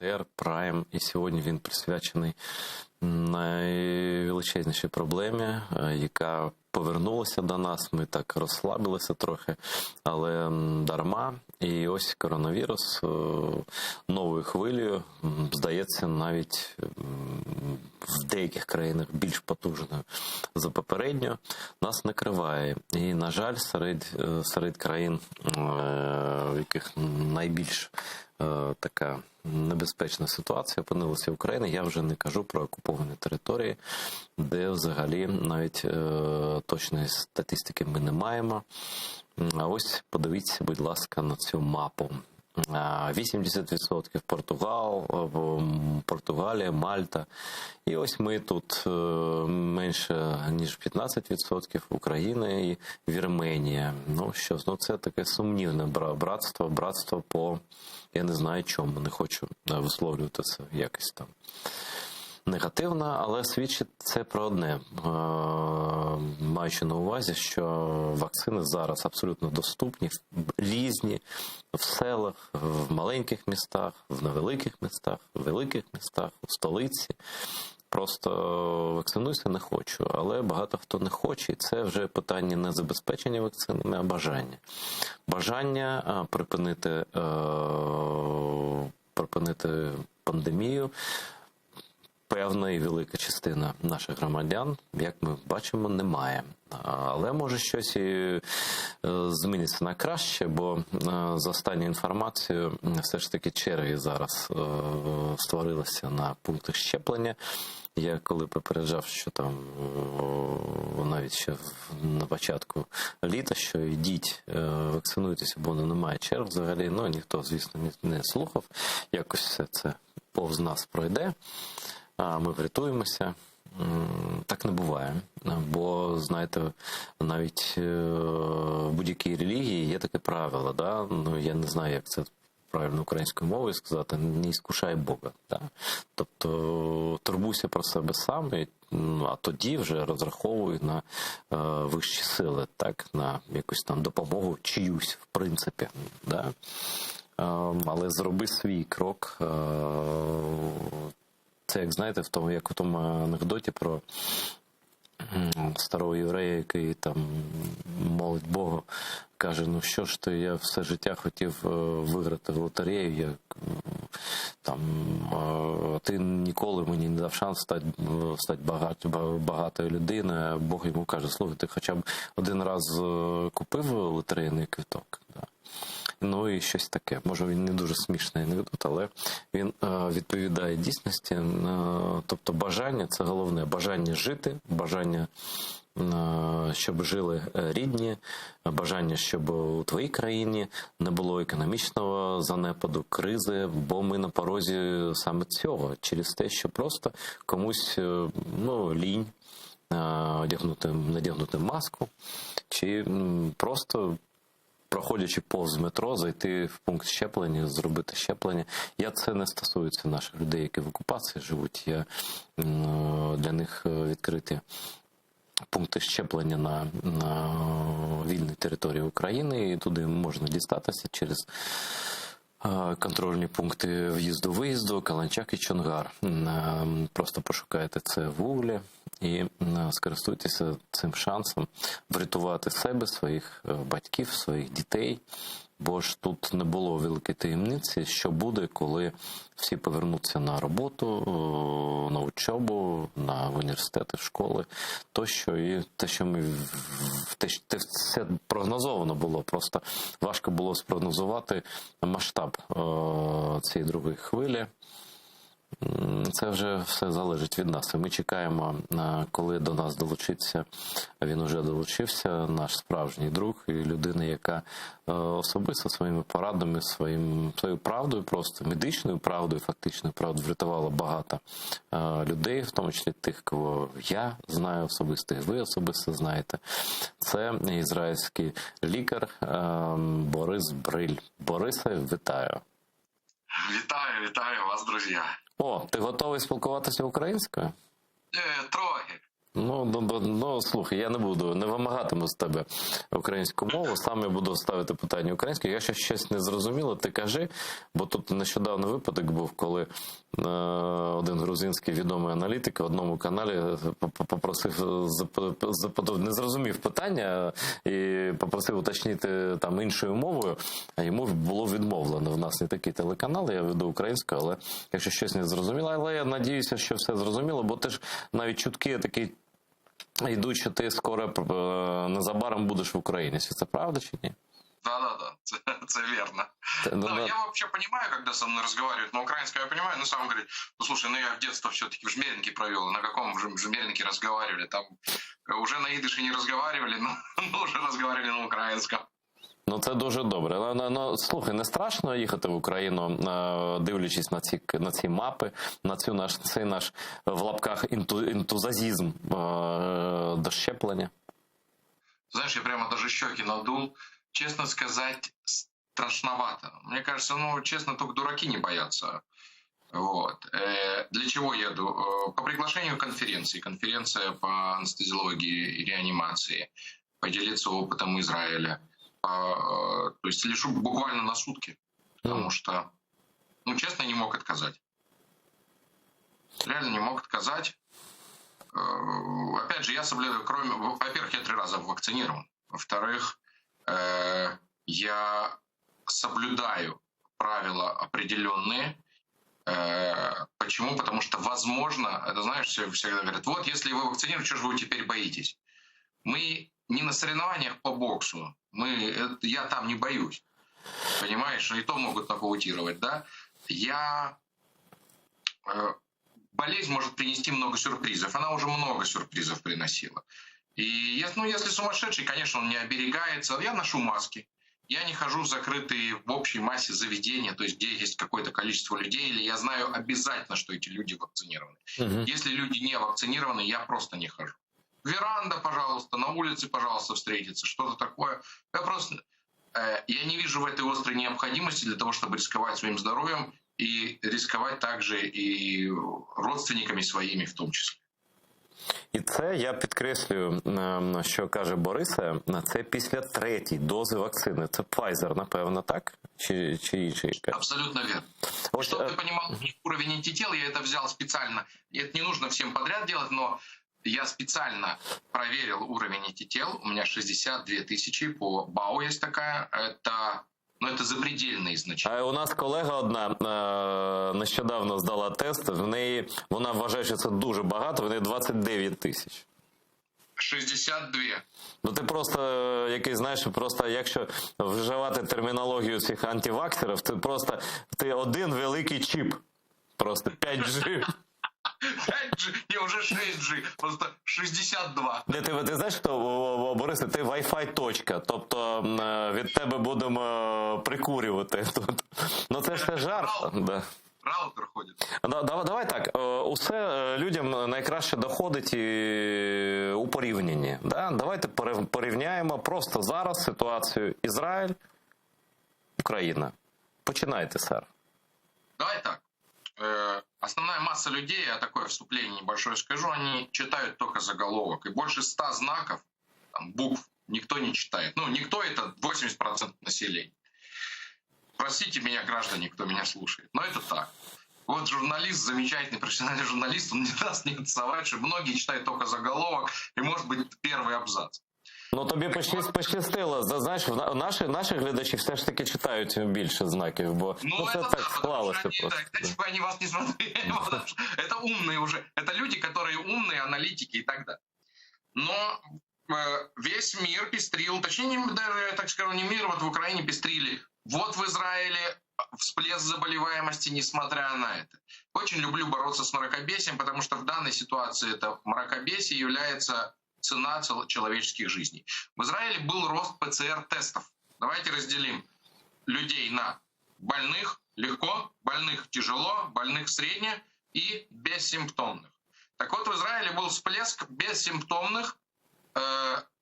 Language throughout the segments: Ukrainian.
ТР Прайм, і сьогодні він присвячений найвеличезнішій проблемі, яка повернулася до нас. Ми так розслабилися трохи, але дарма. І ось коронавірус новою хвилею, здається, навіть в деяких країнах більш потужною за попередню, нас накриває. І, на жаль, серед країн, в яких найбільш така небезпечна ситуація опинилася в Україні. Я вже не кажу про окуповані території, де взагалі навіть точної статистики ми не маємо. А ось подивіться, будь ласка, на цю мапу. 80% Португалія, Мальта. І ось ми тут менше, ніж 15% Україна і Вірменія. Ну що ж, це таке сумнівне братство по, я не знаю чому, не хочу висловлювати це якось там негативно, але свідчить це про одне, маючи на увазі, що вакцини зараз абсолютно доступні, різні, в селах, в маленьких містах, в невеликих містах, в великих містах, у столиці. Просто вакцинуюся не хочу, але багато хто не хоче, і це вже питання не забезпечення вакцинами, а бажання. Бажання припинити пандемію. Певна і велика частина наших громадян, як ми бачимо, немає. Але може щось і зміниться на краще, бо за останню інформацію все ж таки черги зараз створилися на пунктах щеплення. Я коли попереджав, що там навіть ще на початку літа, що йдіть, вакцинуйтеся, бо немає черг взагалі, ніхто, звісно, не слухав. Якось все це повз нас пройде. Ми врятуємося. Так не буває. Бо, знаєте, навіть в будь-якій релігії є таке правило. Да? Я не знаю, як це правильно українською мовою сказати, не іскушай Бога. Да? Тобто турбуйся про себе сам, а тоді вже розраховуй на вищі сили, так? На якусь там допомогу чиюсь, в принципі. Да? Але зроби свій крок. Це, як знаєте, як у тому анекдоті про старого єврея, який там молить Бога, каже, що ж ти, я все життя хотів виграти в лотерею, ти ніколи мені не дав шанс стати багатою людиною. Бог йому каже, слухай, ти хоча б один раз купив лотерейний квиток? І щось таке. Може, він не дуже смішний анекдот, але він відповідає дійсності. Тобто бажання – це головне. Бажання жити, бажання, щоб жили рідні, бажання, щоб у твоїй країні не було економічного занепаду, кризи, бо ми на порозі саме цього, через те, що просто комусь лінь надягнути маску, чи просто проходячи повз метро, зайти в пункт щеплення, зробити щеплення. Це не стосується наших людей, які в окупації живуть. Для них відкриті пункти щеплення на вільній території України, і туди можна дістатися через контрольні пункти в'їзду-виїзду, Каланчак і Чонгар. Просто пошукайте це в Гуглі і скористуйтеся цим шансом врятувати себе, своїх батьків, своїх дітей. Бо ж тут не було великої таємниці, що буде, коли всі повернуться на роботу, на учобу, на університети, школи, тощо. І те, що це прогнозовано було, просто важко було спрогнозувати масштаб цієї другої хвилі. Це вже все залежить від нас. І ми чекаємо, коли до нас долучиться, а він уже долучився, наш справжній друг і людина, яка особисто своїми порадами, своєю правдою, просто медичною правдою, фактичною правдою, врятувала багато людей, в тому числі тих, кого я знаю особисто, і ви особисто знаєте. Це ізраїльський лікар Борис Бриль. Борисе, вітаю. Вітаю вас, друзі. Ти готовий спілкуватися українською? Трохи. Ну, слухай, я не вимагатиму з тебе українську мову, сам я буду ставити питання українською. Якщо щось не зрозуміло, ти кажи, бо тут нещодавно випадок був, коли один грузинський відомий аналітик в одному каналі попросив, не зрозумів питання і попросив уточнити там іншою мовою, а йому було відмовлено. В нас не такий телеканал, я веду українською, але якщо щось не зрозуміло, але я надіюся, що все зрозуміло, бо ти ж навіть чутки такі йдуть, що ти скоро незабаром будеш в Україні. Це правда чи ні? Да, это верно. Я вообще понимаю, когда со мной разговаривают на украинском, я понимаю, но сам говорит, ну слушай, я в детство все-таки в Жмеринке провел, на каком в Жмеринке разговаривали, там уже на идыше не разговаривали, но уже разговаривали на украинском. Ну, це дуже добре. Слухай, не страшно їхати в Україну, дивлячись на ці мапи, на цей наш в лапках ентузиазм до щеплення? Знаешь, я прямо даже щеки надул. Честно сказать, страшновато. Мне кажется, честно, только дураки не боятся. Вот. Для чего еду? По приглашению конференции. Конференция по анестезиологии и реанимации. Поделиться опытом Израиля. То есть лишу буквально на сутки. Потому что, честно, не мог отказать. Реально не мог отказать. Опять же, я соблюдаю, во-первых, я 3 раза вакцинирован. Во-вторых, я соблюдаю правила определенные. Почему? Потому что, возможно, это знаешь, всегда говорят, вот если вы вакцинируете, что же вы теперь боитесь? Мы не на соревнованиях по боксу, я там не боюсь. Понимаешь, и то могут нокаутировать, да? Болезнь может принести много сюрпризов. Она уже много сюрпризов приносила. И если сумасшедший, конечно, он не оберегается. Я ношу маски. Я не хожу в закрытые в общей массе заведения, то есть где есть какое-то количество людей, или я знаю обязательно, что эти люди вакцинированы. Если люди не вакцинированы, я просто не хожу. Веранда, пожалуйста, на улице, пожалуйста, встретиться, что-то такое. Я не вижу в этой острой необходимости для того, чтобы рисковать своим здоровьем и рисковать также и родственниками своими в том числе. І це, я підкреслюю, що каже Бориса, це після 3-ї дози вакцини. Це Pfizer, напевно, так? Чи інший? Абсолютно верно. Чтобы ты понимал уровень антител, я это взял специально. Это не нужно всем подряд делать, но я специально проверил уровень антител. У меня 62 тысячи по БАО есть такая. Это запредельные значения. А у нас колега одна нещодавно здала тест, вона вважає, що це дуже багато, в неї 29 тисяч. 62. Ти просто, якщо вживати термінологію цих антиваксерів, ти один великий чіп. Просто 5G. 5G, не, уже 6G, просто 62. Ти знаєш, що, Борисе, ти Wi-Fi точка, тобто від тебе будемо прикурювати тут. Це ж жарт. Раутер ходить. Давай так, усе людям найкраще доходить у порівнянні. Давайте порівняємо просто зараз ситуацію Ізраїль, Україна. Починайте, сер. Давай так. Основная масса людей, я такое вступление небольшое скажу, они читают только заголовок. И больше 100 знаков, букв, никто не читает. Никто — это 80% населения. Простите меня, граждане, кто меня слушает, но это так. Вот журналист, замечательный профессиональный журналист, он не даст не соврать, что многие читают только заголовок и, может быть, первый абзац. Тобі пощастило. Знаєш, наші глядачі все ж таки читають більше знаків, бо це так склалося просто. Чтобы они вас не смотрели, это умные уже, это люди, которые умные, аналитики и так далее. Но весь мир пестрил, точнее, даже, так скажу, не мир, вот в Украине пестрили. Вот в Израиле всплеск заболеваемости, несмотря на это. Очень люблю бороться с мракобесием, потому что в данной ситуации это мракобесие является цена человеческих жизней. В Израиле был рост ПЦР-тестов. Давайте разделим людей на больных легко, больных тяжело, больных средне и бессимптомных. Так вот, в Израиле был всплеск бессимптомных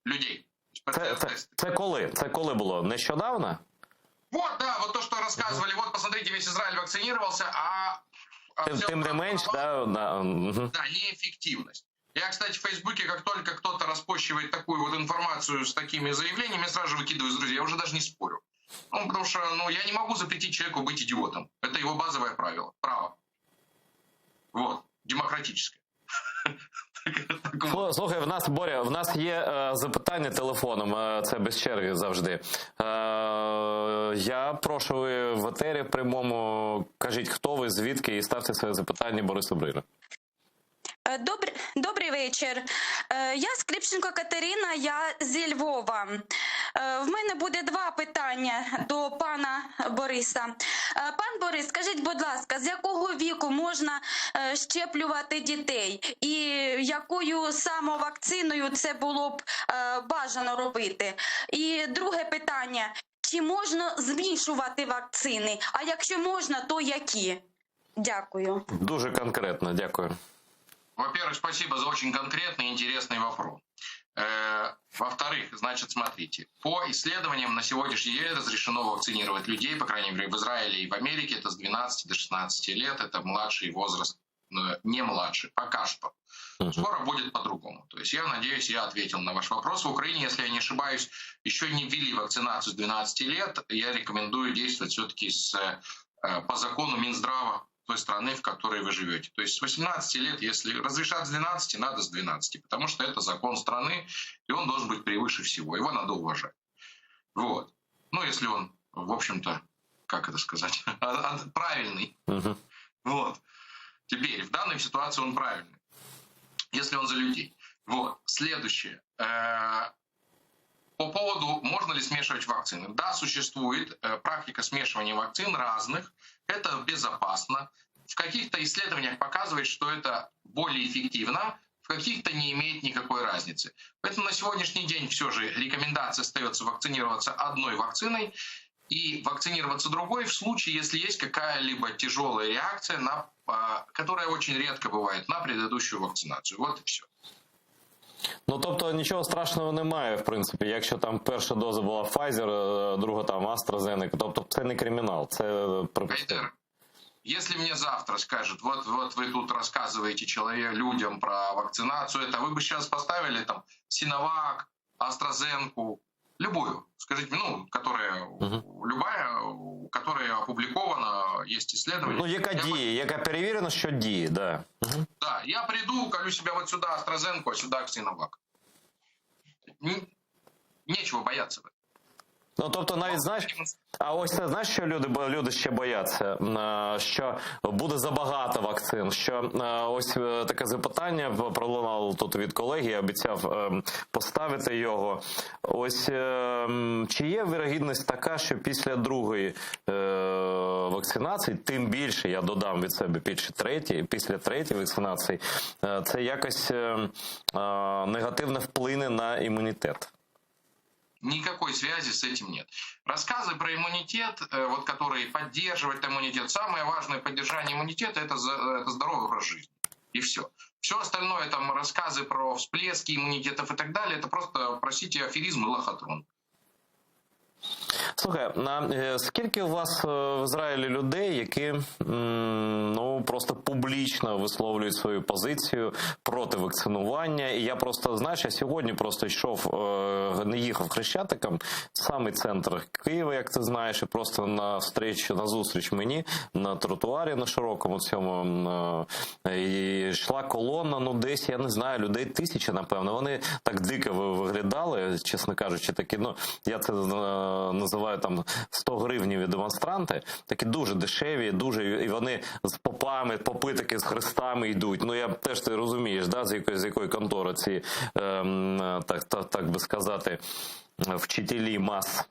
людей. Це коли було? Нещодавно? Вот, да, вот то, что рассказывали. Вот, посмотрите, весь Израиль вакцинировался, Тем не меньше, да, неэффективность. Я, кстати, в Фейсбуке, как только кто-то распощивает такую вот информацию с такими заявлениями, я сразу же выкидываю из друзей, я уже даже не спорю. Ну, потому что я не могу запретить человеку быть идиотом. Это его базовое правило, право. Вот, демократическое. Слухай, в нас, Боря, в нас є запитання телефоном, це без черги завжди. Я прошу, ви в етері прямому, кажіть, хто ви, звідки, і ставте своє запитання Борису Брилю. Добрий вечір. Я Скрипченко Катерина, я зі Львова. В мене буде два питання до пана Бориса. Пан Борис, скажіть, будь ласка, з якого віку можна щеплювати дітей? І якою самовакциною це було б бажано робити? І друге питання. Чи можна змішувати вакцини? А якщо можна, то які? Дякую. Дуже конкретно, дякую. Во-первых, спасибо за очень конкретный и интересный вопрос. Во-вторых, значит, смотрите, по исследованиям на сегодняшний день разрешено вакцинировать людей, по крайней мере, в Израиле и в Америке, это с 12 до 16 лет, это младший возраст, не младший, пока что. Скоро будет по-другому. То есть я надеюсь, я ответил на ваш вопрос. В Украине, если я не ошибаюсь, еще не ввели вакцинацию с 12 лет. Я рекомендую действовать все-таки по закону Минздрава той страны, в которой вы живете. То есть с 18 лет, если разрешат с 12, надо с 12, потому что это закон страны, и он должен быть превыше всего, его надо уважать. Вот. Ну, если он, в общем-то, как это сказать, правильный. Вот. Теперь, в данной ситуации он правильный, если он за людей. Вот. Следующее. По поводу, можно ли смешивать вакцины. Да, существует практика смешивания вакцин разных. Это безопасно. В каких-то исследованиях показывает, что это более эффективно, в каких-то не имеет никакой разницы. Поэтому на сегодняшний день все же рекомендация остается вакцинироваться одной вакциной и вакцинироваться другой в случае, если есть какая-либо тяжелая реакция, которая очень редко бывает, на предыдущую вакцинацию. Вот и все. Ну, тобто нічого страшного немає, в принципі, якщо там перша доза була Pfizer, друга там AstraZeneca, тобто це не кримінал, це припустимо. Если мне завтра скажут, вот вы тут рассказываете людям про вакцинацию, это вы бы сейчас поставили там Sinovac, AstraZeneca, любую, скажите, которая, любая, которая опубликована, есть исследование. Ну, яка діє, яка перевірена, що діє, да. Да, я приду, колю себя вот сюда AstraZeneca, а сюда Sinovac. Нечего бояться. Ну, тобто, навіть, знаєш, а ось це, знаєш, що люди ще бояться? Що буде забагато вакцин, що ось таке запитання пролунало тут від колеги, я обіцяв поставити його. Ось, чи є вірогідність така, що після другої вакцинації, тим більше, я додам від себе після третьої вакцинації, це якось негативно вплине на імунітет? Никакой связи с этим нет. Рассказы про иммунитет, вот которые поддерживают иммунитет, самое важное поддержание иммунитета – это здоровый образ жизни. И все. Все остальное, там рассказы про всплески иммунитетов и так далее, это просто, простите, аферизм и лохотрон. Слухай, скільки у вас в Ізраїлі людей, які просто публічно висловлюють свою позицію проти вакцинування? І я просто, знаєш, я сьогодні просто йшов, не їхав Хрещатиком, самий центр Києва, як ти знаєш, і просто на зустріч мені на тротуарі на широкому цьому і йшла колона, десь, я не знаю, людей 1000, напевно. Вони так дико виглядали, чесно кажучи, такі, я це називаю там 100 гривневі демонстранти, такі дуже дешеві, і вони з попи такі з хрестами йдуть. Я теж, ти розумієш, да, з якої контори ці, так би сказати, вчителі мас.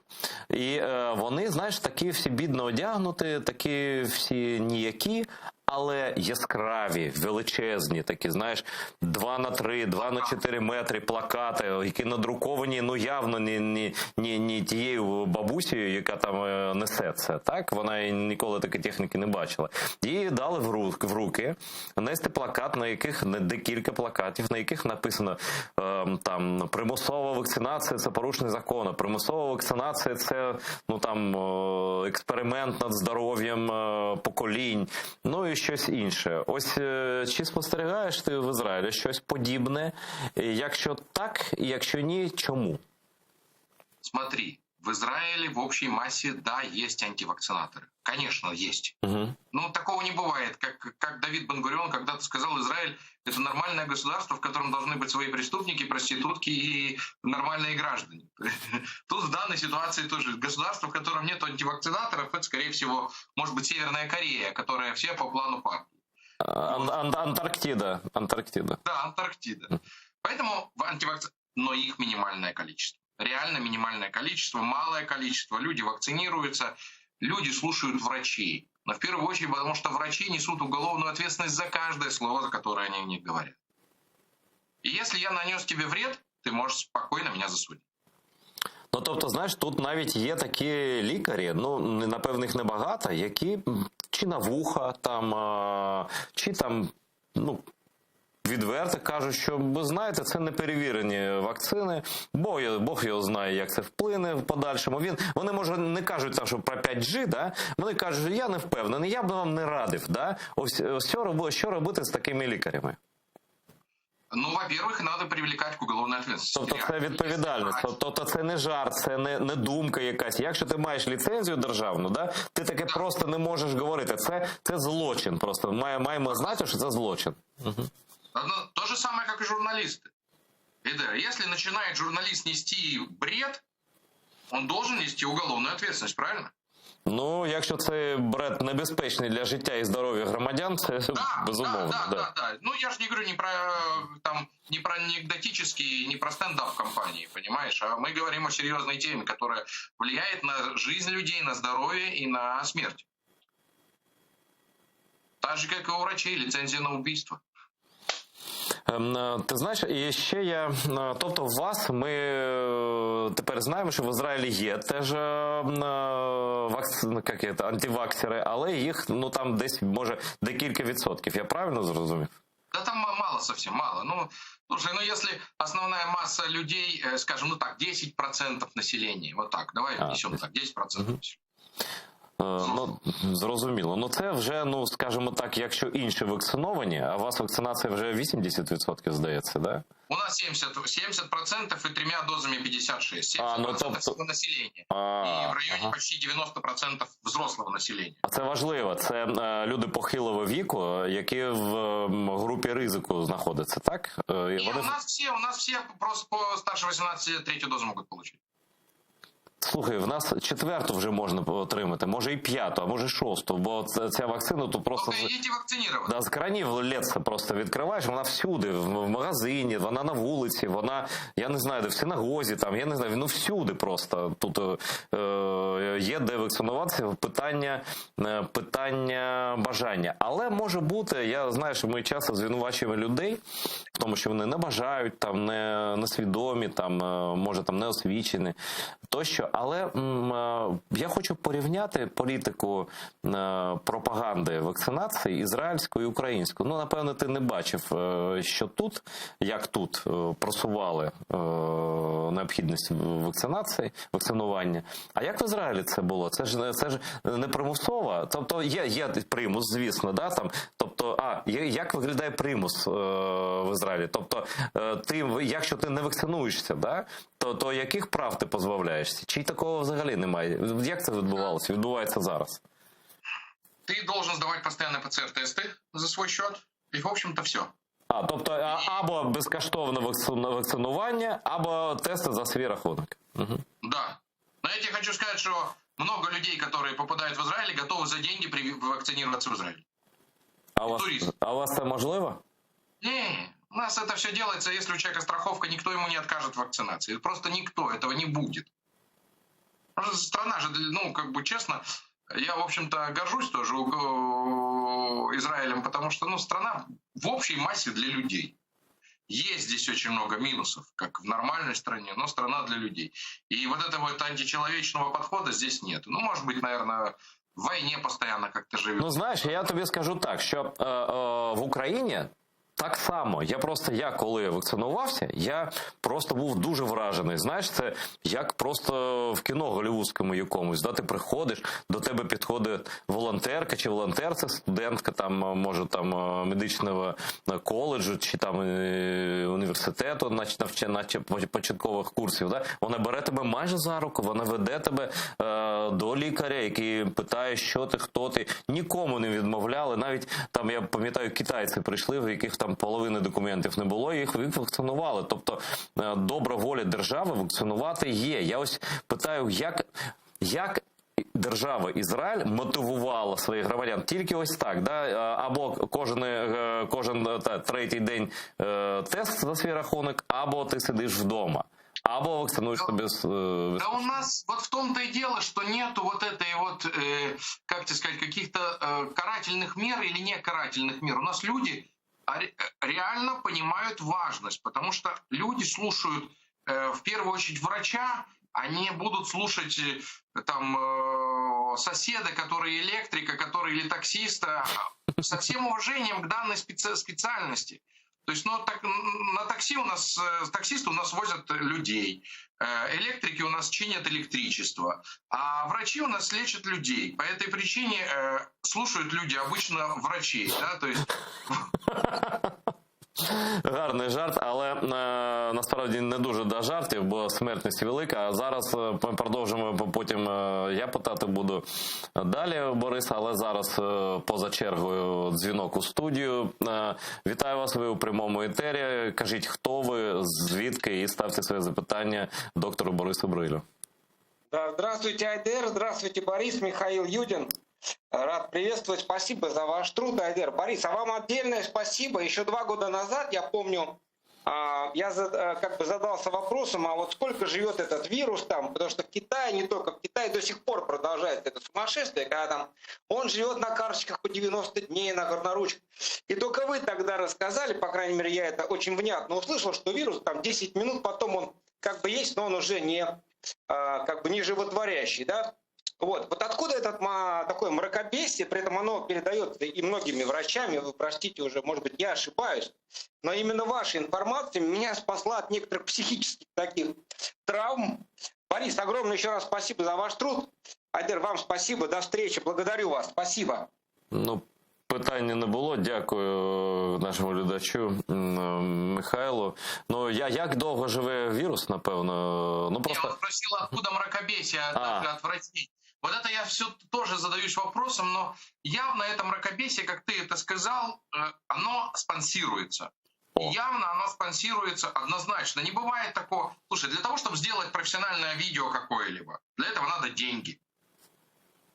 І вони, знаєш, такі всі бідно одягнуті, такі всі ніякі, але яскраві, величезні, такі, знаєш, 2х3, 2х4 метри плакати, які надруковані, явно не тією бабусею, яка там несе це, так? Вона ніколи такої техніки не бачила. Їй дали в руки нести плакат, на яких, декілька плакатів, на яких написано там примусова вакцинація – це порушення закону, примусова вакцинація – це експеримент над здоров'ям поколінь. І щось інше. Ось чи спостерігаєш ти в Ізраїлі щось подібне? Якщо так, і якщо ні, чому? Смотри, в Израиле в общей массе, да, есть антивакцинаторы. Конечно, есть. Угу. Ну, такого не бывает. Как Давид Бен-Гурион когда-то сказал, Израиль – это нормальное государство, в котором должны быть свои преступники, проститутки и нормальные граждане. Тут в данной ситуации тоже государство, в котором нет антивакцинаторов, это, скорее всего, может быть, Северная Корея, которая все по плану партии. Антарктида. Да, Антарктида. Поэтому но их минимальное количество. Реально минимальное количество, малое количество. Люди вакцинируются, люди слушают врачей. Но в первую очередь, потому что врачи несут уголовную ответственность за каждое слово, за которое они мне говорят. И если я нанес тебе вред, ты можешь спокойно меня засудить. Ну, тобто, знаєш, тут навіть є такі лікарі, ну, напевно, їх небагато, які чи на вуха, там, чи там, ну, відверто кажуть, що, ви знаєте, це неперевірені вакцини, Бог його знає, як це вплине в подальшому. Вони, може, не кажуть, там, що про 5G, да? Вони кажуть, що я не впевнений, я б вам не радив. Да? Ось що робити з такими лікарями? Ну, во-первых, надо привлекать к уголовной ответственности. Тобто це відповідальність, тобто це не жарт, це не думка якась. Якщо ти маєш ліцензію державну, да, ти таке просто не можеш говорити. Це злочин просто. Маємо знати, що це злочин. Угу. То же самое, как и журналисты. Если начинает журналист нести бред, он должен нести уголовную ответственность, правильно? Ну, якщо це бред небезпечний для життя і здоров'я громадян, це безумовно. Да. Ну, я же не говорю не про анекдотические, не про стендап компании, понимаешь? А мы говорим о серьезной теме, которая влияет на жизнь людей, на здоровье и на смерть. Так же, как и у врачей, лицензия на убийство. Ти знаєш, і ще тобто в вас ми тепер знаємо, що в Ізраїлі є теж антиваксери, але їх, ну, там десь, може, декілька відсотків. Я правильно зрозумів? Да там мало, совсем мало. Ну, слушай, если основная масса людей, скажем, ну так, 10% населения, вот так, давай внесем так, 10%. Ну, зрозуміло. Ну, це вже, ну, скажімо так, якщо інші вакциновані, а у вас вакцинація вже 80%, здається, да? У нас 70% и 3 дозами 56. 70% населения. И в районе почти 90% взрослого населения. А це важливо. Це люди похилого віку, які в групі ризику знаходяться, так? Нет, у нас все просто по старше 18 третью дозу могут получить. Слухай, в нас 4-ту вже можна отримати, може і 5-ту, а може 6-ту, бо ця вакцина то просто... Ідіть вакцинувати. Да, з кранів лється просто відкриваєш, вона всюди, в магазині, вона на вулиці, вона, я не знаю, де в синагозі, там, я не знаю, ну всюди просто. Тут є де вакцинуватися, питання бажання. Але може бути, я знаю, що ми часто звинувачуємо людей, в тому, що вони не бажають, там, не свідомі, там, може, там, не освічені, тощо. Але я хочу порівняти політику пропаганди вакцинації ізраїльською і українською. Ну, напевно, ти не бачив, що тут, як тут просували необхідність вакцинування. А як в Ізраїлі це було? Це ж не примусово. Тобто є примус, звісно, да, там. Тобто, як виглядає примус в Ізраїлі? Тобто, якщо ти не вакцинуєшся, да, то яких прав ти позбавляєшся? Чи такого взагалі немає? Як це відбувалося? Відбувається зараз? Ти должен здавати постійно ПЦР-тести за свій счет, і, в общем-то, все. Тобто, або безкоштовне вакцинування, або тести за свій рахунок. Угу. Да. Но я тебе хочу сказать, что много людей, которые попадают в Израиль, готовы за деньги вакцинироваться в Израиле. А у вас це можливо? Не, у нас это все делается, если у человека страховка, никто ему не откажет в вакцинации. Просто никто, этого не будет. Страна же, ну, как бы честно, я, в общем-то, горжусь тоже Израилем, потому что, ну, страна в общей массе для людей. Есть здесь очень много минусов, как в нормальной стране, но страна для людей. И вот этого вот античеловечного подхода здесь нет. Ну, может быть, наверное, в войне постоянно как-то живет. Ну, знаєш, я тобі скажу так, що в Україні Так само, я коли вакцинувався, я просто був дуже вражений. Знаєш, це як просто в кіно голлівудському якомусь. Да, ти приходиш, до тебе підходить волонтерка чи волонтер, це студентка, там, може, там, медичного коледжу чи там університету, наче початкових курсів. Да? Вона бере тебе майже за руку, вона веде тебе до лікаря, який питає, що ти, хто ти. Нікому не відмовляли. Навіть там, я пам'ятаю, китайці прийшли, в яких там половини документів не було, їх вакцинували. Тобто добра воля держави вакцинувати є. Я ось питаю, як держава Ізраїль мотивувала своїх громадян тільки ось так, да? Або кожен третій день тест за свій рахунок, або ти сидиш вдома. Або вакцинуешь без... Да у нас вот в том-то и дело, что нету вот этой вот, как тебе сказать, каких-то карательных мер или не карательных мер. У нас люди реально понимают важность, потому что люди слушают в первую очередь врача, они будут слушать там соседа, который электрика, который или таксиста, со всем уважением к данной специальности. То есть, ну, так, на такси у нас, таксисты у нас возят людей, электрики у нас чинят электричество, а врачи у нас лечат людей. По этой причине слушают люди обычно врачей, да, то есть... Гарний жарт, але насправді не дуже до жартів, бо смертність велика. А зараз ми продовжимо, потім я питати буду далі Бориса, але зараз поза чергою дзвінок у студію. Вітаю вас, ви у прямому етері. Кажіть, хто ви, звідки, і ставте своє запитання доктору Борису Брилю. Да, здравствуйте, Айдер, здравствуйте, Борис, Михаил Юдин. Рад приветствовать, спасибо за ваш труд, Айдер. Борис, а вам отдельное спасибо. Еще 2 года назад, я помню, я как бы задался вопросом, а вот сколько живет этот вирус там, потому что в Китае, не только в Китае, до сих пор продолжается это сумасшествие, когда там он живет на карточках по 90 дней, на горноручках. И только вы тогда рассказали, по крайней мере, я это очень внятно услышал, что вирус там 10 минут, потом он как бы есть, но он уже не, как бы не животворящий, да? Вот откуда это такое мракобесие, при этом оно передается и многими врачами, вы простите уже, может быть, я ошибаюсь, но именно ваша информация меня спасла от некоторых психических таких травм. Борис, огромное еще раз спасибо за ваш труд. Айдер, вам спасибо, до встречи, благодарю вас, спасибо. Ну, питання не було, дякую нашому глядачу Михайлу. Ну, як довго живе вірус, напевно? Ну, просто... Я спросила, откуда мракобесие от врачей. Вот это я все тоже задаюсь вопросом, но явно это мракобесие, как ты это сказал, оно спонсируется. Явно оно спонсируется однозначно. Не бывает такого... Слушай, для того, чтобы сделать профессиональное видео какое-либо, для этого надо деньги.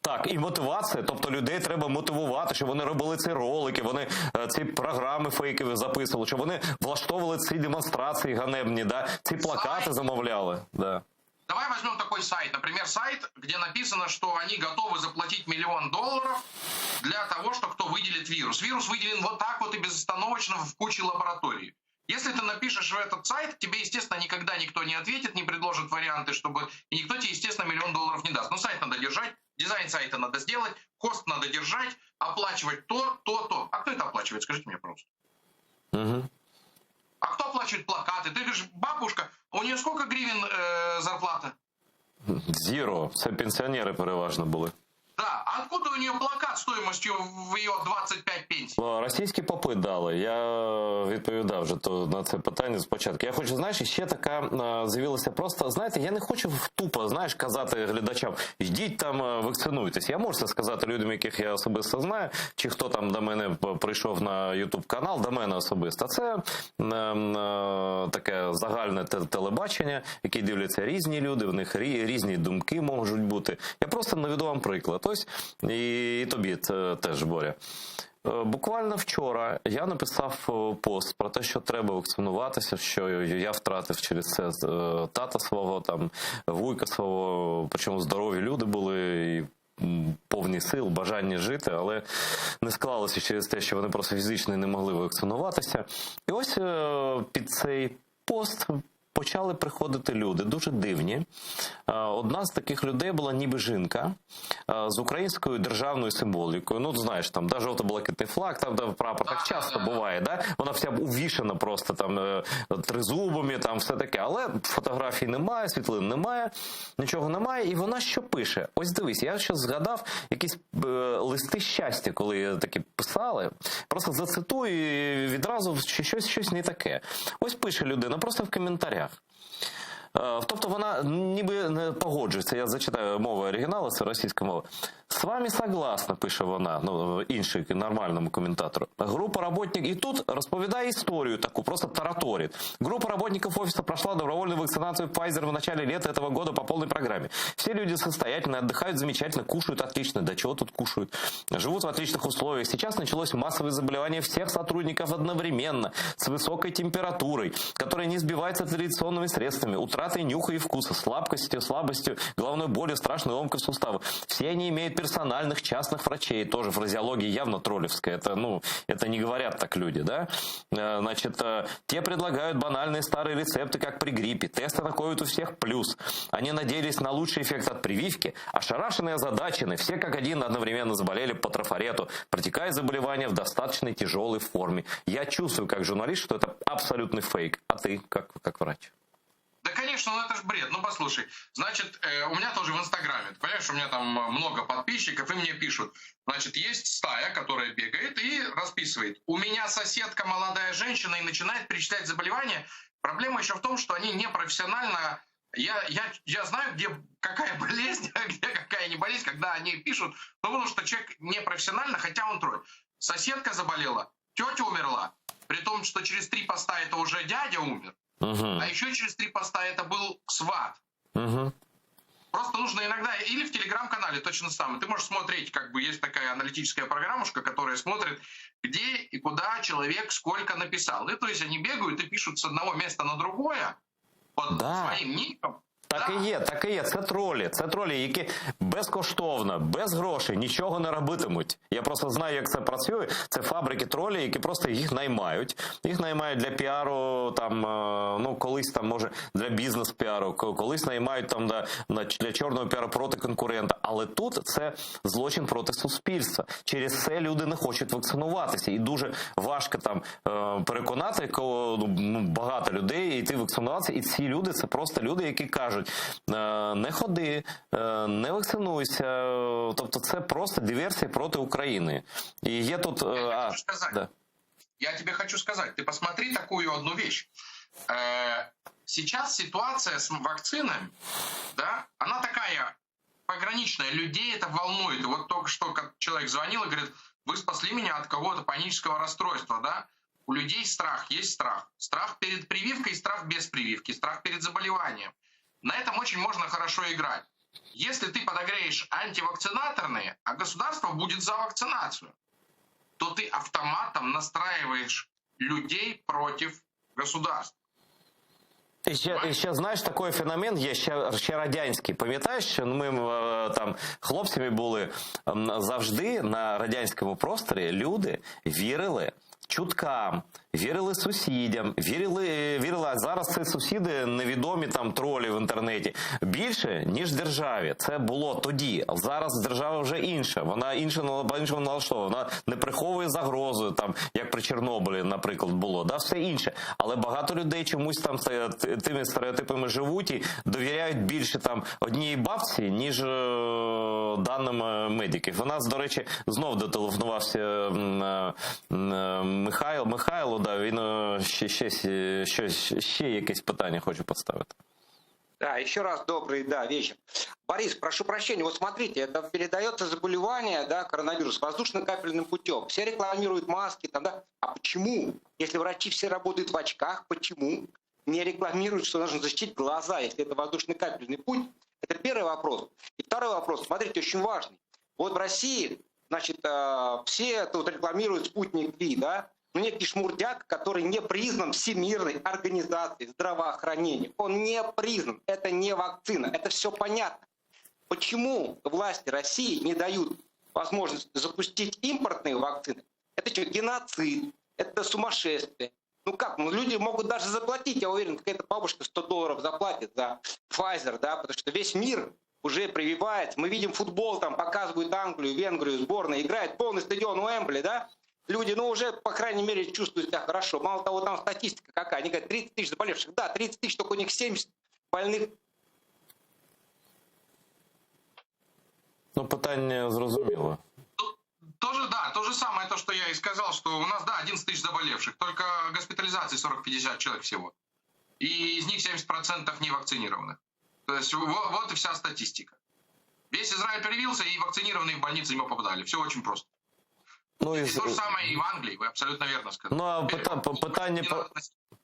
Так, і мотивація, тобто людей треба мотивувати, щоб вони робили ці ролики, вони ці програми фейкові записували, щоб вони влаштовували ці демонстрації ганебні, да? Ці плакати замовляли. Да. Давай возьмем такой сайт, например, сайт, где написано, что они готовы заплатить $1 миллион для того, что кто выделит вирус. Вирус выделен вот так вот и безостановочно в куче лабораторий. Если ты напишешь в этот сайт, тебе, естественно, никогда никто не ответит, не предложит варианты, чтобы... И никто тебе, естественно, $1 миллион не даст. Но сайт надо держать, дизайн сайта надо сделать, хост надо держать, оплачивать то. А кто это оплачивает? Скажите мне, пожалуйста. Угу. А кто оплачивает плакаты? Ты говоришь, бабушка, у нее сколько гривен зарплата? Зіро. Це пенсіонери переважно були. Да, а откуда у нее плакат стоимостью в ее 25 пенсій? Російські попи дали. Я відповідав вже на це питання спочатку. Я хочу, знаєш, ще така з'явилася просто, знаєте, я не хочу тупо, знаєш, казати глядачам, йдіть там, вакцинуйтесь. Я можу це сказати людям, яких я особисто знаю, чи хто там до мене прийшов на YouTube-канал, до мене особисто. Це таке загальне телебачення, яке дивляться різні люди, в них різні думки можуть бути. Я просто наведу вам приклад. Ось, і тобі теж, Боря. Буквально вчора я написав пост про те, що треба вакцинуватися, що я втратив через це тата свого, там, вуйка свого, причому здорові люди були, і повні сил, бажання жити, але не склалося через те, що вони просто фізично не могли вакцинуватися. І ось під цей пост почали приходити люди, дуже дивні. Одна з таких людей була ніби жінка з українською державною символікою. Ну, знаєш, там, да, жовто-блакитний флаг, там, да, прапор, так часто буває, да? Вона вся увішана просто там тризубами, там все таке. Але фотографій немає, світлин немає, нічого немає. І вона що пише? Ось дивись, я ще згадав якісь листи щастя, коли такі писали. Просто зацитую і відразу щось не таке. Ось пише людина, просто в коментарях. Тобто вона ніби не погоджується, я зачитаю мову оригіналу, це російська мова. «С вами согласна», пише вона, ну, інший нормальному коментатору. Група работників, і тут розповідає історію таку, просто тараторит. Группа работников офиса прошла добровольную вакцинацию Pfizer в начале лета этого года по полной программе. Все люди состоятельные, отдыхают замечательно, кушают отлично. Да чего тут кушают? Живут в отличных условиях. Сейчас началось массовое заболевание всех сотрудников одновременно, с высокой температурой, которая не сбивается традиционными средствами, утратой нюха и вкуса, слабостью, головной болью, страшной ломкой в суставах. Все они имеют персональных частных врачей, тоже фразеология явно троллевская, это не говорят так люди, да? Значит, те предлагают банальные старые рецепты, как при гриппе, тесты на ковид у всех плюс. Они надеялись на лучший эффект от прививки, ошарашенные, озадаченные, все как один одновременно заболели по трафарету, протекая заболевание в достаточно тяжелой форме. Я чувствую, как журналист, что это абсолютный фейк, а ты, как врач? Да, конечно, ну это ж бред. Ну, послушай, значит, у меня тоже в Инстаграме, ты понимаешь, у меня там много подписчиков, и мне пишут, значит, есть стая, которая бегает и расписывает. У меня соседка молодая женщина и начинает перечислять заболевания. Проблема еще в том, что они непрофессионально... Я знаю, где какая болезнь, а где какая не болезнь, когда они пишут, ну, потому что человек непрофессионально, хотя он тролль. Соседка заболела, тетя умерла, при том, что через 3 поста это уже дядя умер. А еще через 3 поста это был сват. Просто нужно иногда, или в телеграм-канале точно самое. Ты можешь смотреть, как бы есть такая аналитическая программушка, которая смотрит, где и куда человек сколько написал. И то есть они бегают и пишут с одного места на другое под своим ником. Так і є. Це тролі, які безкоштовно, без грошей нічого не робитимуть. Я просто знаю, як це працює. Це фабрики тролі, які просто їх наймають. Їх наймають для піару, там, ну, колись там, може, для бізнес-піару, колись наймають там для чорного піару проти конкурента. Але тут це злочин проти суспільства. Через це люди не хочуть вакцинуватися. І дуже важко там переконати багато людей йти вакцинуватися. І ці люди, це просто люди, які кажуть, не ходи, не вакцинуйся. Тобто це просто диверсія проти України. І є тут... Я тебе хочу сказать, ты посмотри такую одну вещь. Сейчас ситуация с вакцинами, да, она такая пограничная, людей это волнует. И вот только что человек звонил и говорит, вы спасли меня от какого-то панического расстройства, да? У людей страх, есть страх. Страх перед прививкой, страх без прививки, страх перед заболеванием. На этом очень можно хорошо играть. Если ты подогреешь антивакцинаторные, а государство будет за вакцинацию, то ты автоматом настраиваешь людей против государства. І ще, знаєш, такий феномен є ще радянський. Пам'ятаєш, що ми там хлопцями були завжди на радянському просторі, люди вірили чуткам, вірили сусідям, вірили, а зараз ці сусіди невідомі там тролі в інтернеті. Більше, ніж державі. Це було тоді. Зараз держава вже інша. Вона по-іншому налаштована. Вона не приховує загрозу, там, як при Чорнобилі, наприклад, було. Да, все інше. Але багато людей чомусь там тими стереотипами живуть і довіряють більше там одній бабці, ніж даним медиків. У нас, до речі, знов дотелефонувався Михайло, да, він ще якесь питання хочу поставити. Да, еще раз добрый, вечер. Борис, прошу прощения, вот смотрите, это передается заболевание, да, коронавирус, воздушно-капельным путем. Все рекламируют маски, там, да. А почему, если врачи все работают в очках, почему не рекламируют, что нужно защитить глаза, если это воздушно-капельный путь? Это первый вопрос. И второй вопрос, смотрите, очень важный. Вот в России, значит, все тут рекламируют спутник Ви, да, но некий шмурдяк, который не признан Всемирной организацией здравоохранения. Он не признан, это не вакцина, это все понятно. Почему власти России не дают возможность запустить импортные вакцины? Это что, геноцид, это сумасшествие. Ну как, ну люди могут даже заплатить, я уверен, какая-то бабушка $100 заплатит за Pfizer, да, потому что весь мир уже прививает. Мы видим футбол, там показывают Англию, Венгрию, сборная, играет полный стадион Уэмбли, да. Люди, ну, уже, по крайней мере, чувствуют себя хорошо. Мало того, там статистика какая. Они говорят, 30 тысяч заболевших. Да, 30 тысяч, только у них 70 больных. Ну, питання зрозуміло. Тоже, да, то же самое, то, что я и сказал, что у нас, да, 11 тысяч заболевших, только госпитализации 40-50 человек всего. И из них 70% не вакцинированных. То есть вот и вся статистика. Весь Израиль привился, и вакцинированные в больницы ему попадали. Все очень просто. Ну, И то же самое и в Англии, вы абсолютно верно сказали. Ну, а питання про...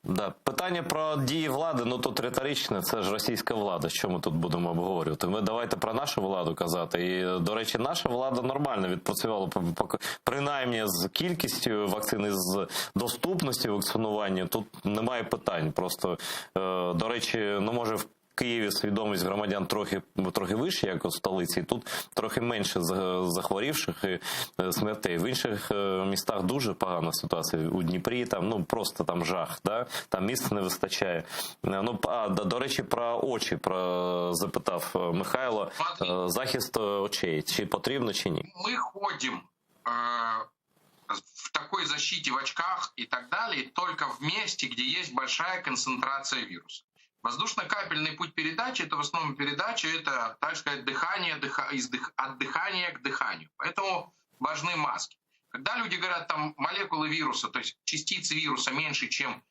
Да, питання про дії влади, ну тут риторичне, це ж російська влада, що ми тут будемо обговорювати. Ми давайте про нашу владу казати. І, до речі, наша влада нормально відпрацювала, принаймні з кількістю вакцин і з доступністю вакцинування. Тут немає питань. Просто, до речі, ну може в Києві свідомість громадян трохи вища, як у столиці, тут трохи менше захворівших і смертей. В інших містах дуже погана ситуація. У Дніпрі там, ну, просто там жах, да? Там місця не вистачає. Ну, до речі, про очі запитав Михайло. Захист очей, чи потрібно, чи ні? Ми ходимо в такой защите в очках и так далее только в месте, где есть большая концентрация вируса. Воздушно-капельный путь передачи – это в основном передача, это, так сказать, дыхание, от дыхания к дыханию. Поэтому важны маски. Когда люди говорят, там, молекулы вируса, то есть частицы вируса меньше, чем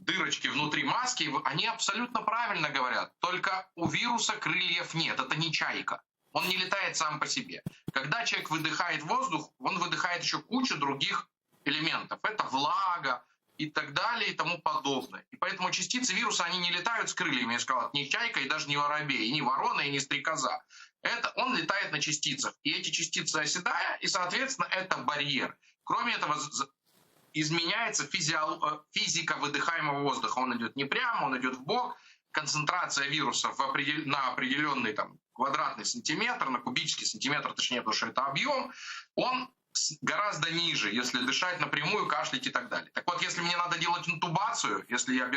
дырочки внутри маски, они абсолютно правильно говорят. Только у вируса крыльев нет, это не чайка. Он не летает сам по себе. Когда человек выдыхает воздух, он выдыхает еще кучу других элементов. Это влага и так далее и тому подобное. И поэтому частицы вируса, они не летают с крыльями, я сказал, ни чайка, и даже не воробей, и не ворона, и не стрекоза. Это он летает на частицах. И эти частицы оседая, и, соответственно, это барьер. Кроме этого, изменяется физика выдыхаемого воздуха. Он идет не прямо, он идет вбок. Концентрация вируса на определенный там, квадратный сантиметр, на кубический сантиметр, точнее, потому что это объем, он гораздо ниже, если дышать напрямую, кашлять и так далее. Так вот, если мне надо делать интубацию, если я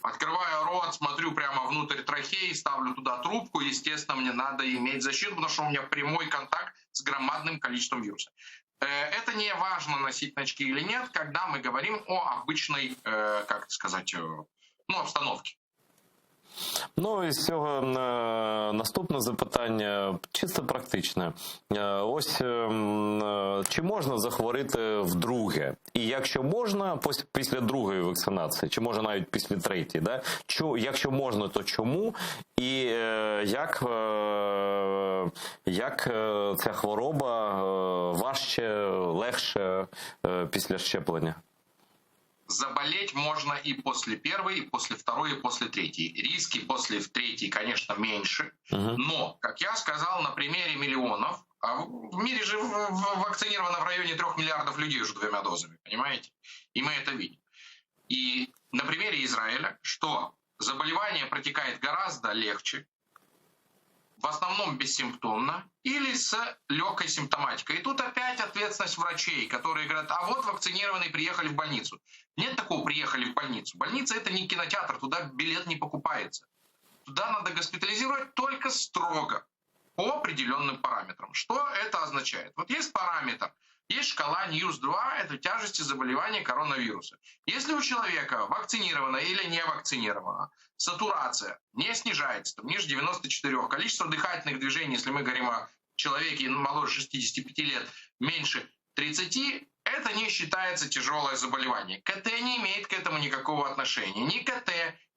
открываю рот, смотрю прямо внутрь трахеи, ставлю туда трубку, естественно, мне надо иметь защиту, потому что у меня прямой контакт с громадным количеством вируса. Это не важно, носить очки или нет, когда мы говорим о обычной, обстановке. Ну, і з цього наступне запитання, чисто практичне. Ось, чи можна захворіти вдруге? І якщо можна, після другої вакцинації, чи може навіть після третьої, да? Якщо можна, то чому? І як ця хвороба важче, легше після щеплення? Заболеть можно и после первой, и после второй, и после третьей. Риски после третьей, конечно, меньше. Но, как я сказал, на примере миллионов, а в мире же вакцинировано в районе 3 миллиардов людей уже 2 дозами, понимаете? И мы это видим. И на примере Израиля, что заболевание протекает гораздо легче, в основном бессимптомно или с легкой симптоматикой. И тут опять ответственность врачей, которые говорят, а вот вакцинированные приехали в больницу. Нет такого «приехали в больницу». Больница – это не кинотеатр, туда билет не покупается. Туда надо госпитализировать только строго, по определенным параметрам. Что это означает? Вот есть параметр, есть шкала Ньюс-2, это тяжести заболевания коронавируса. Если у человека вакцинировано или не вакцинировано, сатурация не снижается, там, ниже 94, количество дыхательных движений, если мы говорим о человеке моложе 65 лет, меньше 30, это не считается тяжелое заболевание. КТ не имеет к этому никакого отношения. Ни КТ,